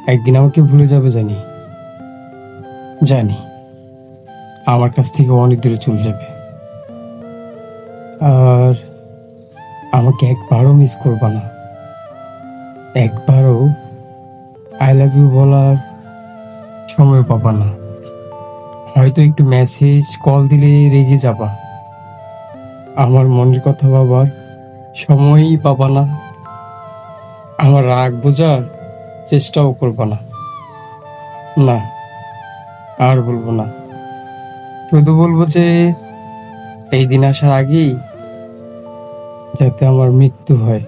একদিন আমাকে ভুলে যাবে জানি, জানি আমার কাছ থেকে অনেক দূরে চলে যাবে। আর আমাকে একবারও মিস করবা না, একবারও আই লাভ ইউ বলার সময় পাবা না। হয়তো একটু মেসেজ কল দিলে রেগে যাবা, আমার মনের কথা ভাবার সময়ই পাবা না। আমার রাগ বোঝার চেষ্টাও করবা না। না, আর বলবো না। শুধু বলবো যে এই দিন আসার আগেই যাতে আমার মৃত্যু হয়।